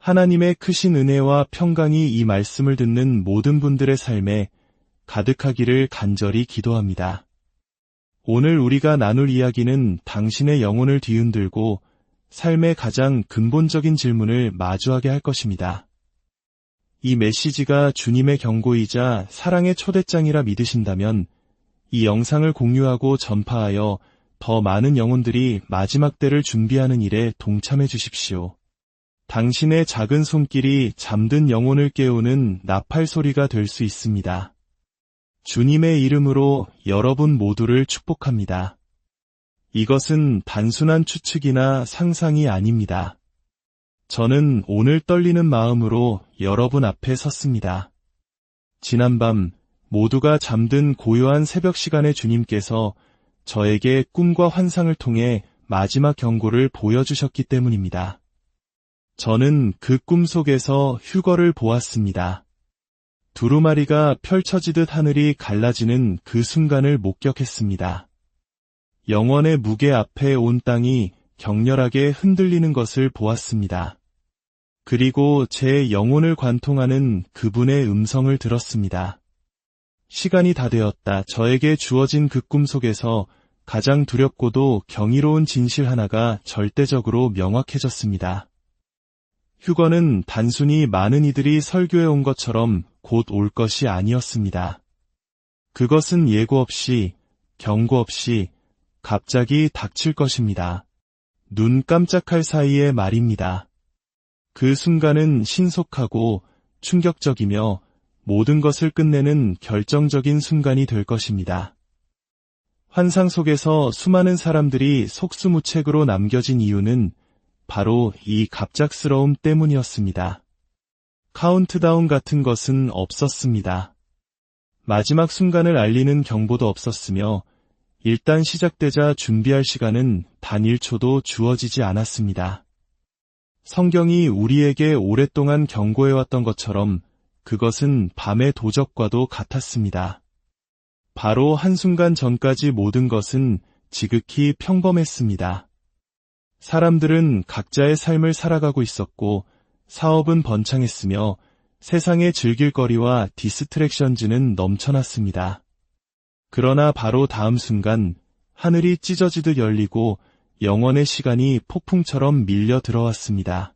하나님의 크신 은혜와 평강이 이 말씀을 듣는 모든 분들의 삶에 가득하기를 간절히 기도합니다. 오늘 우리가 나눌 이야기는 당신의 영혼을 뒤흔들고 삶의 가장 근본적인 질문을 마주하게 할 것입니다. 이 메시지가 주님의 경고이자 사랑의 초대장이라 믿으신다면 이 영상을 공유하고 전파하여 더 많은 영혼들이 마지막 때를 준비하는 일에 동참해 주십시오. 당신의 작은 손길이 잠든 영혼을 깨우는 나팔 소리가 될 수 있습니다. 주님의 이름으로 여러분 모두를 축복합니다. 이것은 단순한 추측이나 상상이 아닙니다. 저는 오늘 떨리는 마음으로 여러분 앞에 섰습니다. 지난밤 모두가 잠든 고요한 새벽 시간에 주님께서 저에게 꿈과 환상을 통해 마지막 경고를 보여주셨기 때문입니다. 저는 그 꿈 속에서 휴거를 보았습니다. 두루마리가 펼쳐지듯 하늘이 갈라지는 그 순간을 목격했습니다. 영원의 무게 앞에 온 땅이 격렬하게 흔들리는 것을 보았습니다. 그리고 제 영혼을 관통하는 그분의 음성을 들었습니다. 시간이 다 되었다. 저에게 주어진 그 꿈 속에서 가장 두렵고도 경이로운 진실 하나가 절대적으로 명확해졌습니다. 휴거는 단순히 많은 이들이 설교해 온 것처럼 곧 올 것이 아니었습니다. 그것은 예고 없이, 경고 없이 갑자기 닥칠 것입니다. 눈 깜짝할 사이의 말입니다. 그 순간은 신속하고 충격적이며 모든 것을 끝내는 결정적인 순간이 될 것입니다. 환상 속에서 수많은 사람들이 속수무책으로 남겨진 이유는 바로 이 갑작스러움 때문이었습니다. 카운트다운 같은 것은 없었습니다. 마지막 순간을 알리는 경보도 없었으며 일단 시작되자 준비할 시간은 단 1초도 주어지지 않았습니다. 성경이 우리에게 오랫동안 경고해왔던 것처럼 그것은 밤의 도적과도 같았습니다. 바로 한순간 전까지 모든 것은 지극히 평범했습니다. 사람들은 각자의 삶을 살아가고 있었고 사업은 번창했으며 세상의 즐길거리와 디스트랙션즈는 넘쳐났습니다. 그러나 바로 다음 순간 하늘이 찢어지듯 열리고 영원의 시간이 폭풍처럼 밀려 들어왔습니다.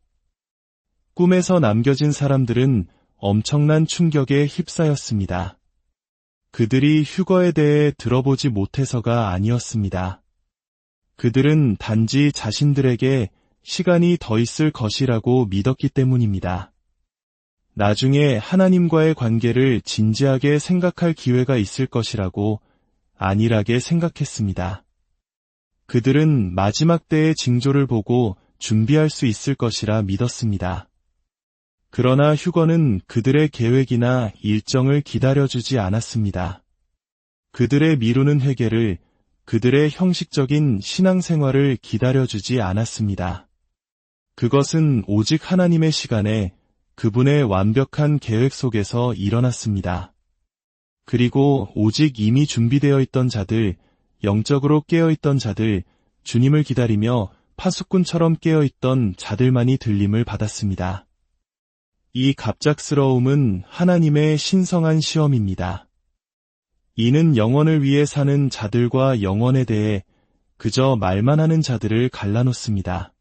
꿈에서 남겨진 사람들은 엄청난 충격에 휩싸였습니다. 그들이 휴거에 대해 들어보지 못해서가 아니었습니다. 그들은 단지 자신들에게 시간이 더 있을 것이라고 믿었기 때문입니다. 나중에 하나님과의 관계를 진지하게 생각할 기회가 있을 것이라고 안일하게 생각했습니다. 그들은 마지막 때의 징조를 보고 준비할 수 있을 것이라 믿었습니다. 그러나 휴거는 그들의 계획이나 일정을 기다려주지 않았습니다. 그들의 미루는 회개를, 그들의 형식적인 신앙생활을 기다려주지 않았습니다. 그것은 오직 하나님의 시간에 그분의 완벽한 계획 속에서 일어났습니다. 그리고 오직 이미 준비되어 있던 자들, 영적으로 깨어있던 자들, 주님을 기다리며 파수꾼처럼 깨어있던 자들만이 들림을 받았습니다. 이 갑작스러움은 하나님의 신성한 시험입니다. 이는 영원을 위해 사는 자들과 영원에 대해 그저 말만 하는 자들을 갈라놓습니다.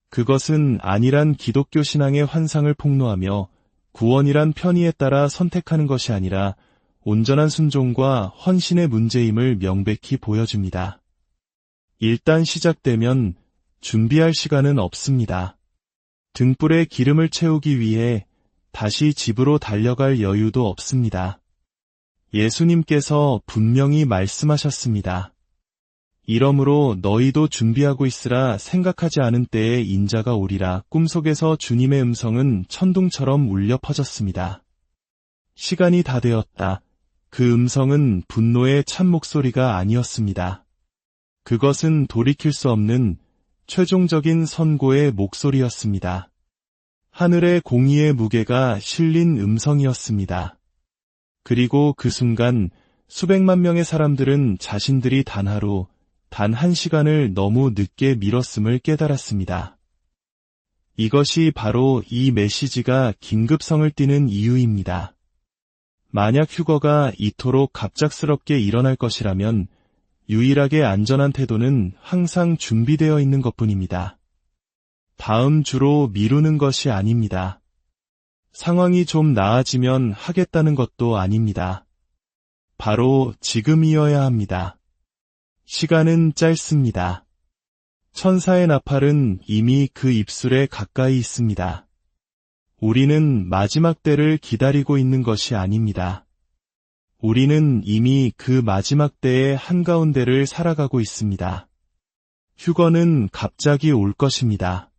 그것은 안일한 기독교 신앙의 환상을 폭로하며 구원이란 편의에 따라 선택하는 것이 아니라 온전한 순종과 헌신의 문제임을 명백히 보여줍니다. 일단 시작되면 준비할 시간은 없습니다. 등불에 기름을 채우기 위해 다시 집으로 달려갈 여유도 없습니다. 예수님께서 분명히 말씀하셨습니다. 이러므로 너희도 준비하고 있으라 생각하지 않은 때에 인자가 오리라. 꿈속에서 주님의 음성은 천둥처럼 울려 퍼졌습니다. 시간이 다 되었다. 그 음성은 분노의 찬 목소리가 아니었습니다. 그것은 돌이킬 수 없는 최종적인 선고의 목소리였습니다. 하늘의 공의의 무게가 실린 음성이었습니다. 그리고 그 순간 수백만 명의 사람들은 자신들이 단 하루, 단 한 시간을 너무 늦게 미뤘음을 깨달았습니다. 이것이 바로 이 메시지가 긴급성을 띠는 이유입니다. 만약 휴거가 이토록 갑작스럽게 일어날 것이라면 유일하게 안전한 태도는 항상 준비되어 있는 것뿐입니다. 다음 주로 미루는 것이 아닙니다. 상황이 좀 나아지면 하겠다는 것도 아닙니다. 바로 지금이어야 합니다. 시간은 짧습니다. 천사의 나팔은 이미 그 입술에 가까이 있습니다. 우리는 마지막 때를 기다리고 있는 것이 아닙니다. 우리는 이미 그 마지막 때의 한가운데를 살아가고 있습니다. 휴거는 갑자기 올 것입니다.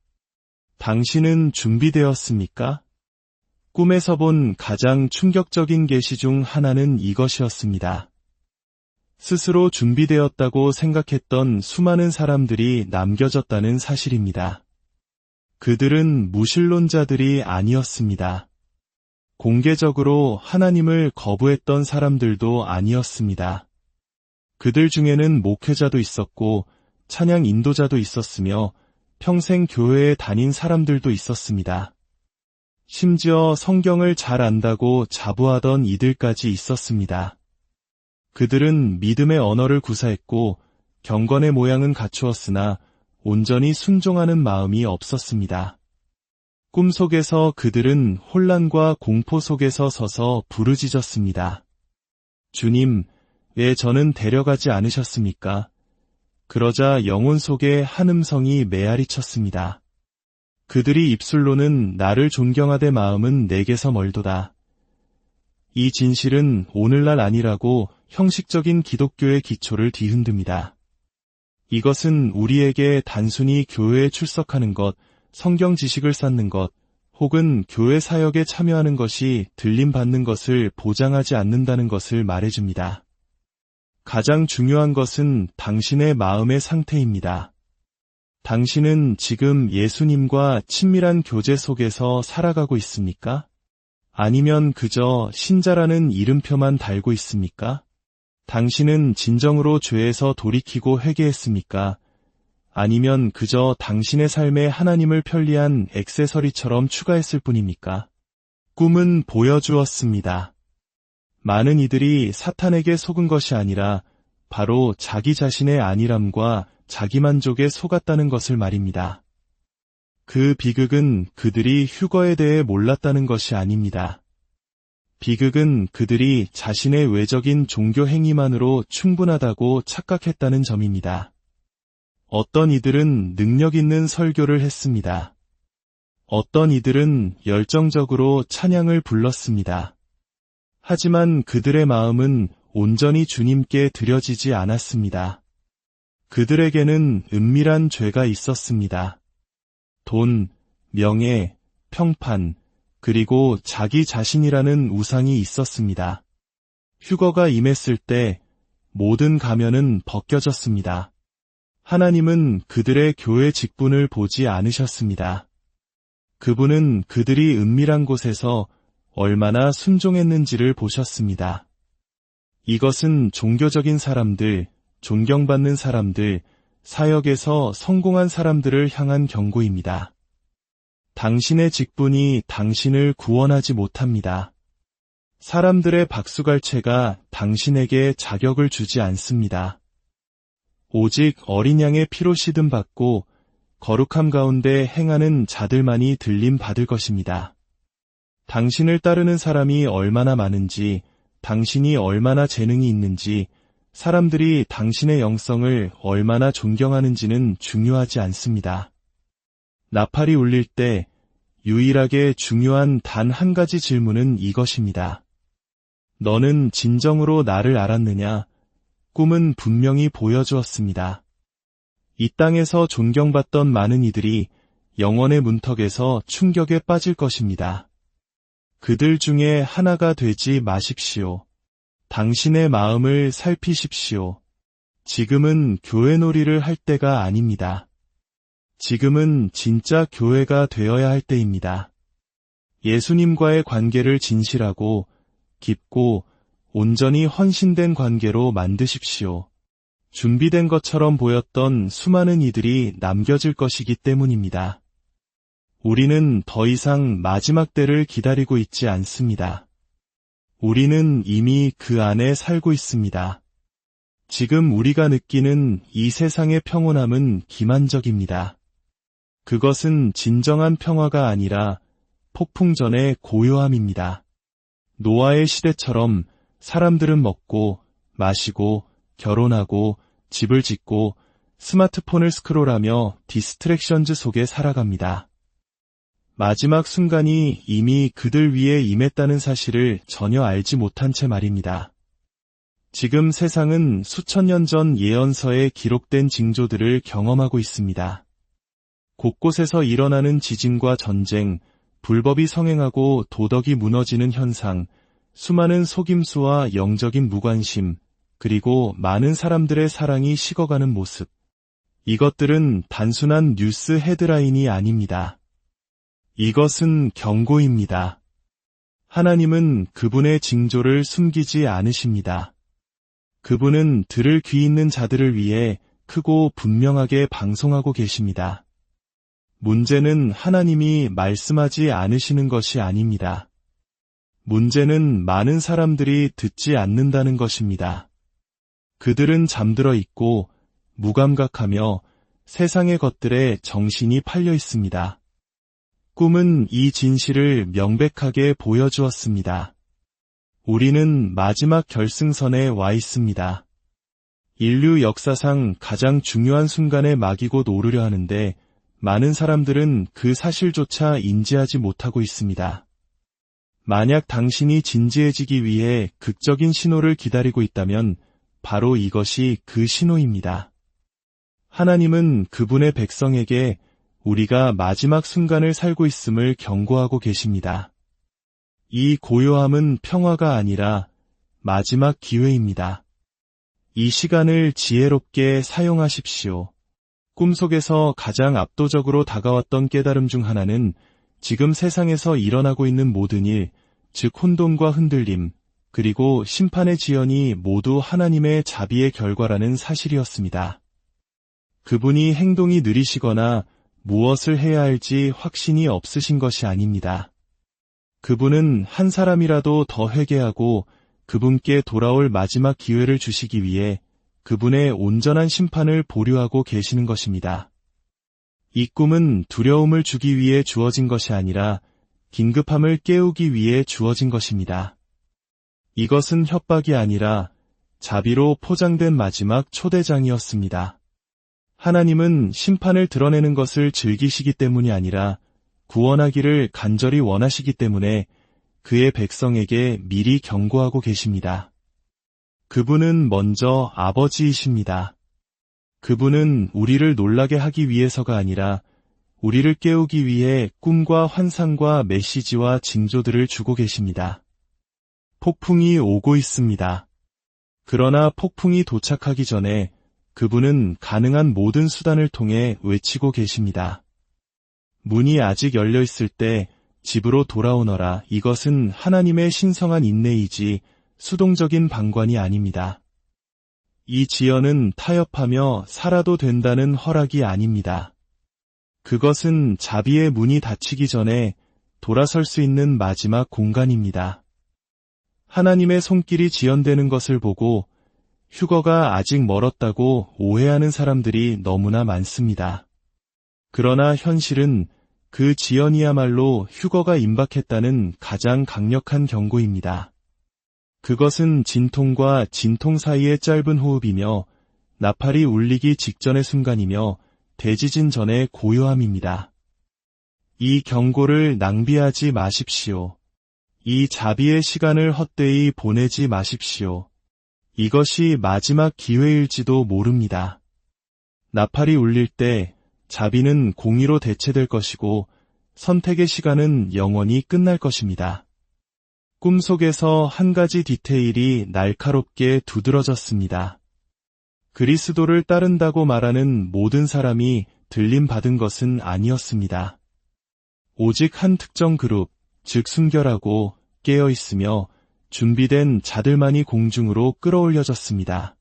당신은 준비되었습니까? 꿈에서 본 가장 충격적인 계시 중 하나는 이것이었습니다. 스스로 준비되었다고 생각했던 수많은 사람들이 남겨졌다는 사실입니다. 그들은 무신론자들이 아니었습니다. 공개적으로 하나님을 거부했던 사람들도 아니었습니다. 그들 중에는 목회자도 있었고 찬양 인도자도 있었으며 평생 교회에 다닌 사람들도 있었습니다. 심지어 성경을 잘 안다고 자부하던 이들까지 있었습니다. 그들은 믿음의 언어를 구사했고 경건의 모양은 갖추었으나 온전히 순종하는 마음이 없었습니다. 꿈속에서 그들은 혼란과 공포 속에서 서서 부르짖었습니다. 주님, 왜 저는 데려가지 않으셨습니까? 그러자 영혼 속에 한 음성이 메아리쳤습니다. 그들이 입술로는 나를 존경하되 마음은 내게서 멀도다. 이 진실은 오늘날 아니라고 형식적인 기독교의 기초를 뒤흔듭니다. 이것은 우리에게 단순히 교회에 출석하는 것, 성경 지식을 쌓는 것, 혹은 교회 사역에 참여하는 것이 들림받는 것을 보장하지 않는다는 것을 말해줍니다. 가장 중요한 것은 당신의 마음의 상태입니다. 당신은 지금 예수님과 친밀한 교제 속에서 살아가고 있습니까? 아니면 그저 신자라는 이름표만 달고 있습니까? 당신은 진정으로 죄에서 돌이키고 회개했습니까? 아니면 그저 당신의 삶에 하나님을 편리한 액세서리처럼 추가했을 뿐입니까? 꿈은 보여주었습니다. 많은 이들이 사탄에게 속은 것이 아니라 바로 자기 자신의 안일함과 자기만족에 속았다는 것을 말입니다. 그 비극은 그들이 휴거에 대해 몰랐다는 것이 아닙니다. 비극은 그들이 자신의 외적인 종교 행위만으로 충분하다고 착각했다는 점입니다. 어떤 이들은 능력 있는 설교를 했습니다. 어떤 이들은 열정적으로 찬양을 불렀습니다. 하지만 그들의 마음은 온전히 주님께 드려지지 않았습니다. 그들에게는 은밀한 죄가 있었습니다. 돈, 명예, 평판, 그리고 자기 자신이라는 우상이 있었습니다. 휴거가 임했을 때 모든 가면은 벗겨졌습니다. 하나님은 그들의 교회 직분을 보지 않으셨습니다. 그분은 그들이 은밀한 곳에서 얼마나 순종했는지를 보셨습니다. 이것은 종교적인 사람들, 존경받는 사람들, 사역에서 성공한 사람들을 향한 경고입니다. 당신의 직분이 당신을 구원하지 못합니다. 사람들의 박수갈채가 당신에게 자격을 주지 않습니다. 오직 어린 양의 피로 시든 받고 거룩함 가운데 행하는 자들만이 들림 받을 것입니다. 당신을 따르는 사람이 얼마나 많은지, 당신이 얼마나 재능이 있는지, 사람들이 당신의 영성을 얼마나 존경하는지는 중요하지 않습니다. 나팔이 울릴 때 유일하게 중요한 단 한 가지 질문은 이것입니다. 너는 진정으로 나를 알았느냐? 꿈은 분명히 보여주었습니다. 이 땅에서 존경받던 많은 이들이 영원의 문턱에서 충격에 빠질 것입니다. 그들 중에 하나가 되지 마십시오. 당신의 마음을 살피십시오. 지금은 교회 놀이를 할 때가 아닙니다. 지금은 진짜 교회가 되어야 할 때입니다. 예수님과의 관계를 진실하고 깊고 온전히 헌신된 관계로 만드십시오. 준비된 것처럼 보였던 수많은 이들이 남겨질 것이기 때문입니다. 우리는 더 이상 마지막 때를 기다리고 있지 않습니다. 우리는 이미 그 안에 살고 있습니다. 지금 우리가 느끼는 이 세상의 평온함은 기만적입니다. 그것은 진정한 평화가 아니라 폭풍 전의 고요함입니다. 노아의 시대처럼 사람들은 먹고, 마시고, 결혼하고, 집을 짓고, 스마트폰을 스크롤하며 디스트랙션즈 속에 살아갑니다. 마지막 순간이 이미 그들 위에 임했다는 사실을 전혀 알지 못한 채 말입니다. 지금 세상은 수천 년 전 예언서에 기록된 징조들을 경험하고 있습니다. 곳곳에서 일어나는 지진과 전쟁, 불법이 성행하고 도덕이 무너지는 현상, 수많은 속임수와 영적인 무관심, 그리고 많은 사람들의 사랑이 식어가는 모습. 이것들은 단순한 뉴스 헤드라인이 아닙니다. 이것은 경고입니다. 하나님은 그분의 징조를 숨기지 않으십니다. 그분은 들을 귀 있는 자들을 위해 크고 분명하게 방송하고 계십니다. 문제는 하나님이 말씀하지 않으시는 것이 아닙니다. 문제는 많은 사람들이 듣지 않는다는 것입니다. 그들은 잠들어 있고 무감각하며 세상의 것들에 정신이 팔려 있습니다. 꿈은 이 진실을 명백하게 보여주었습니다. 우리는 마지막 결승선에 와 있습니다. 인류 역사상 가장 중요한 순간에 막이 곧 오르려 하는데 많은 사람들은 그 사실조차 인지하지 못하고 있습니다. 만약 당신이 진지해지기 위해 극적인 신호를 기다리고 있다면 바로 이것이 그 신호입니다. 하나님은 그분의 백성에게 우리가 마지막 순간을 살고 있음을 경고하고 계십니다. 이 고요함은 평화가 아니라 마지막 기회입니다. 이 시간을 지혜롭게 사용하십시오. 꿈속에서 가장 압도적으로 다가왔던 깨달음 중 하나는 지금 세상에서 일어나고 있는 모든 일, 즉 혼돈과 흔들림, 그리고 심판의 지연이 모두 하나님의 자비의 결과라는 사실이었습니다. 그분이 행동이 느리시거나 무엇을 해야 할지 확신이 없으신 것이 아닙니다. 그분은 한 사람이라도 더 회개하고 그분께 돌아올 마지막 기회를 주시기 위해 그분의 온전한 심판을 보류하고 계시는 것입니다. 이 꿈은 두려움을 주기 위해 주어진 것이 아니라 긴급함을 깨우기 위해 주어진 것입니다. 이것은 협박이 아니라 자비로 포장된 마지막 초대장이었습니다. 하나님은 심판을 드러내는 것을 즐기시기 때문이 아니라 구원하기를 간절히 원하시기 때문에 그의 백성에게 미리 경고하고 계십니다. 그분은 먼저 아버지이십니다. 그분은 우리를 놀라게 하기 위해서가 아니라 우리를 깨우기 위해 꿈과 환상과 메시지와 징조들을 주고 계십니다. 폭풍이 오고 있습니다. 그러나 폭풍이 도착하기 전에 그분은 가능한 모든 수단을 통해 외치고 계십니다. 문이 아직 열려 있을 때 집으로 돌아오너라. 이것은 하나님의 신성한 인내이지 수동적인 방관이 아닙니다. 이 지연은 타협하며 살아도 된다는 허락이 아닙니다. 그것은 자비의 문이 닫히기 전에 돌아설 수 있는 마지막 공간입니다. 하나님의 손길이 지연되는 것을 보고 휴거가 아직 멀었다고 오해하는 사람들이 너무나 많습니다. 그러나 현실은 그 지연이야말로 휴거가 임박했다는 가장 강력한 경고입니다. 그것은 진통과 진통 사이의 짧은 호흡이며 나팔이 울리기 직전의 순간이며 대지진 전의 고요함입니다. 이 경고를 낭비하지 마십시오. 이 자비의 시간을 헛되이 보내지 마십시오. 이것이 마지막 기회일지도 모릅니다. 나팔이 울릴 때 자비는 공의로 대체될 것이고 선택의 시간은 영원히 끝날 것입니다. 꿈속에서 한 가지 디테일이 날카롭게 두드러졌습니다. 그리스도를 따른다고 말하는 모든 사람이 들림받은 것은 아니었습니다. 오직 한 특정 그룹, 즉 순결하고 깨어있으며 준비된 자들만이 공중으로 끌어올려졌습니다.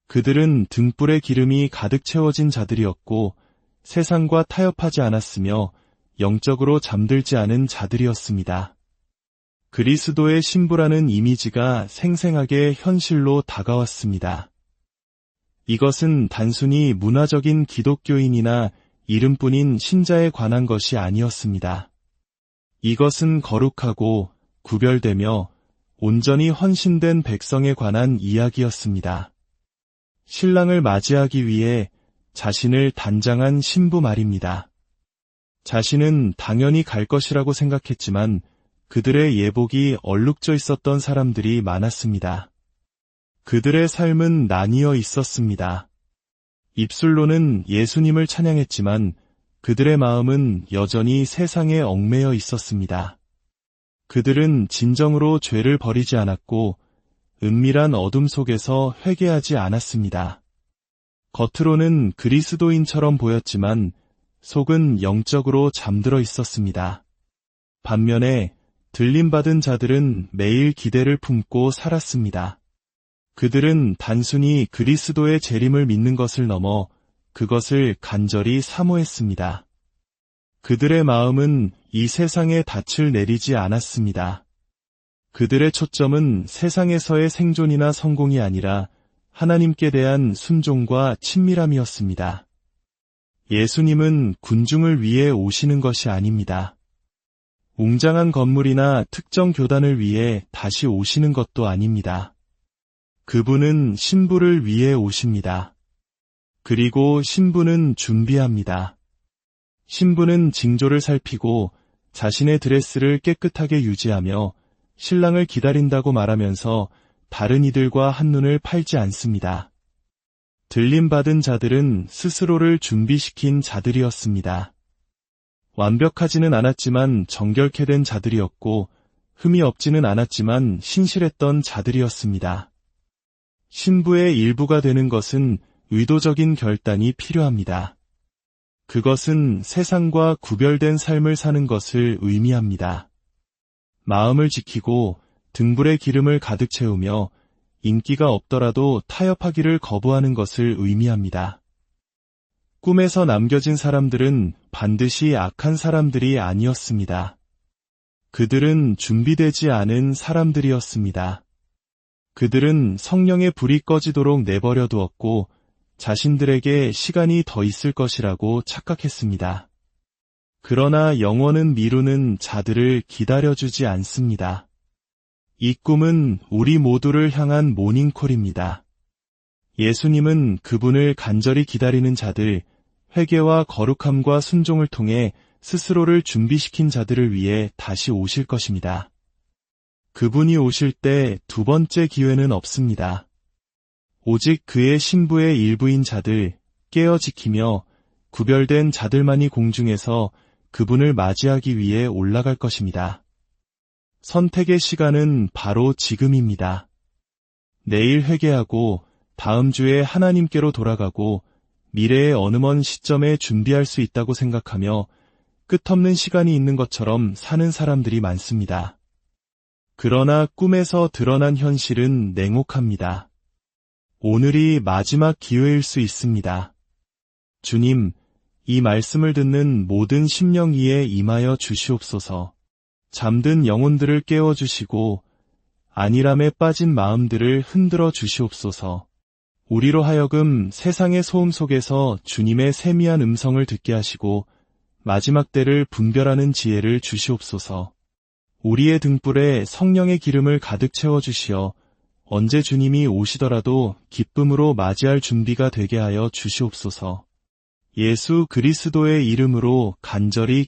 그들은 등불의 기름이 가득 채워진 자들이었고 세상과 타협하지 않았으며 영적으로 잠들지 않은 자들이었습니다. 그리스도의 신부라는 이미지가 생생하게 현실로 다가왔습니다. 이것은 단순히 문화적인 기독교인이나 이름뿐인 신자에 관한 것이 아니었습니다. 이것은 거룩하고 구별되며 온전히 헌신된 백성에 관한 이야기였습니다. 신랑을 맞이하기 위해 자신을 단장한 신부 말입니다. 자신은 당연히 갈 것이라고 생각했지만 그들의 예복이 얼룩져 있었던 사람들이 많았습니다. 그들의 삶은 나뉘어 있었습니다. 입술로는 예수님을 찬양했지만 그들의 마음은 여전히 세상에 얽매여 있었습니다. 그들은 진정으로 죄를 버리지 않았고 은밀한 어둠 속에서 회개하지 않았습니다. 겉으로는 그리스도인처럼 보였지만 속은 영적으로 잠들어 있었습니다. 반면에 들림받은 자들은 매일 기대를 품고 살았습니다. 그들은 단순히 그리스도의 재림을 믿는 것을 넘어 그것을 간절히 사모했습니다. 그들의 마음은 이 세상에 닻을 내리지 않았습니다. 그들의 초점은 세상에서의 생존이나 성공이 아니라 하나님께 대한 순종과 친밀함이었습니다. 예수님은 군중을 위해 오시는 것이 아닙니다. 웅장한 건물이나 특정 교단을 위해 다시 오시는 것도 아닙니다. 그분은 신부를 위해 오십니다. 그리고 신부는 준비합니다. 신부는 징조를 살피고 자신의 드레스를 깨끗하게 유지하며 신랑을 기다린다고 말하면서 다른 이들과 한눈을 팔지 않습니다. 들림받은 자들은 스스로를 준비시킨 자들이었습니다. 완벽하지는 않았지만 정결케 된 자들이었고 흠이 없지는 않았지만 신실했던 자들이었습니다. 신부의 일부가 되는 것은 의도적인 결단이 필요합니다. 그것은 세상과 구별된 삶을 사는 것을 의미합니다. 마음을 지키고 등불에 기름을 가득 채우며 인기가 없더라도 타협하기를 거부하는 것을 의미합니다. 꿈에서 남겨진 사람들은 반드시 악한 사람들이 아니었습니다. 그들은 준비되지 않은 사람들이었습니다. 그들은 성령의 불이 꺼지도록 내버려 두었고 자신들에게 시간이 더 있을 것이라고 착각했습니다. 그러나 영원은 미루는 자들을 기다려주지 않습니다. 이 꿈은 우리 모두를 향한 모닝콜입니다. 예수님은 그분을 간절히 기다리는 자들, 회개와 거룩함과 순종을 통해 스스로를 준비시킨 자들을 위해 다시 오실 것입니다. 그분이 오실 때 두 번째 기회는 없습니다. 오직 그의 신부의 일부인 자들, 깨어 지키며 구별된 자들만이 공중에서 그분을 맞이하기 위해 올라갈 것입니다. 선택의 시간은 바로 지금입니다. 내일 회개하고 다음 주에 하나님께로 돌아가고 미래의 어느 먼 시점에 준비할 수 있다고 생각하며 끝없는 시간이 있는 것처럼 사는 사람들이 많습니다. 그러나 꿈에서 드러난 현실은 냉혹합니다. 오늘이 마지막 기회일 수 있습니다. 주님, 이 말씀을 듣는 모든 심령 위에 임하여 주시옵소서. 잠든 영혼들을 깨워주시고 안일함에 빠진 마음들을 흔들어 주시옵소서. 우리로 하여금 세상의 소음 속에서 주님의 세미한 음성을 듣게 하시고 마지막 때를 분별하는 지혜를 주시옵소서. 우리의 등불에 성령의 기름을 가득 채워주시어 언제 주님이 오시더라도 기쁨으로 맞이할 준비가 되게 하여 주시옵소서. 예수 그리스도의 이름으로 간절히